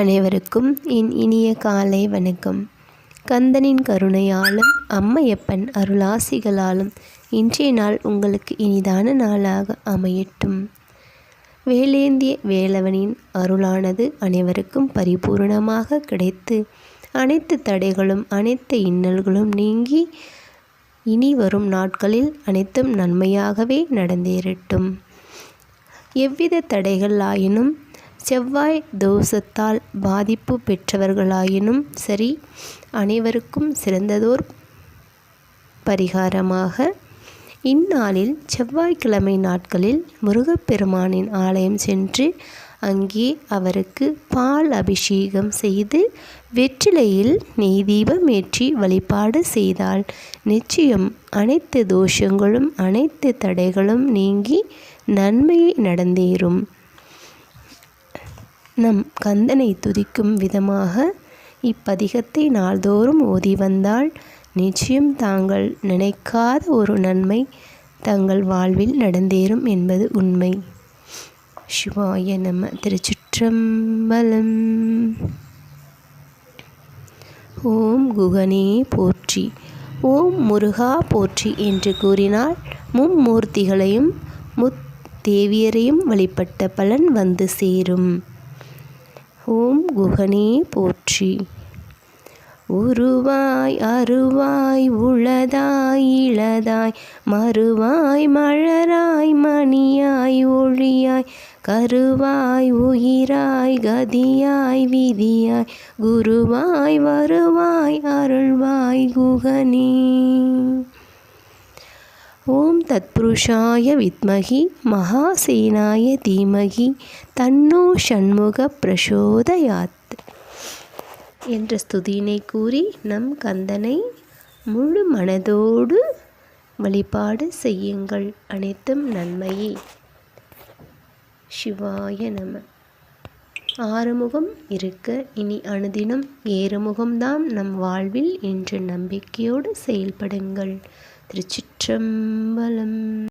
அனைவருக்கும் என் இனிய காலை வணக்கம். கந்தனின் கருணையாலும் அம்மையப்பன் அருளாசிகளாலும் இன்றைய நாள் உங்களுக்கு இனிதான நாளாக அமையட்டும். வேலேந்திய வேலவனின் அருளானது அனைவருக்கும் பரிபூர்ணமாக கிடைத்து அனைத்து தடைகளும் அனைத்து இன்னல்களும் நீங்கி இனி வரும் நாட்களில் அனைத்தும் நன்மையாகவே நடந்தேறட்டும். எவ்வித தடைகள் ஆயினும் செவ்வாய் தோஷத்தால் பாதிப்பு பெற்றவர்களாயினும் சரி, அனைவருக்கும் சிறந்ததோர் பரிகாரமாக இந்நாளில் செவ்வாய்க்கிழமை நாட்களில் முருகப்பெருமானின் ஆலயம் சென்று அங்கே அவருக்கு பால் அபிஷேகம் செய்து வெற்றிலையில் நெய் தீபம் ஏற்றி வழிபாடு செய்தால் நிச்சயம் அனைத்து தோஷங்களும் அனைத்து தடைகளும் நீங்கி நன்மையை நடந்தேறும். நம் கந்தனை துதிக்கும் விதமாக இப்பதிகத்தை நாள்தோறும் ஓதி வந்தால் நிச்சயம் தாங்கள் நினைக்காத ஒரு நன்மை தங்கள் வாழ்வில் நடந்தேறும் என்பது உண்மை. சிவாய நம. திருச்சிற்றம்பலம். ஓம் குகனே போற்றி, ஓம் முருகா போற்றி என்று கூறினால் மும்மூர்த்திகளையும் முத்தேவியரையும் வழிபட்ட பலன் வந்து சேரும். ஓம் குகனே போற்றி. உருவாய் அருவாய் உளதாய் இளதாய் மறுவாய் மலராய் மணியாய் ஒளியாய் கருவாய் உயிராய் கதியாய் விதியாய் குருவாய் வருவாய் அருள்வாய் குகனே. ஓம் தத்புருஷாய வித்மகி மகாசேனாய தீமகி தன்னோ ஷண்முக பிரசோதயாத் என்ற ஸ்துதியினை கூறி நம் கந்தனை முழு மனதோடு வழிபாடு செய்யுங்கள். அனைத்தும் நன்மையே. சிவாய நம. ஆறுமுகம் இருக்க இனி அனுதினம் ஏறுமுகம்தான் நம் வாழ்வில் என்ற நம்பிக்கையோடு செயல்படுங்கள். திருச்சிற்றம்பலம்.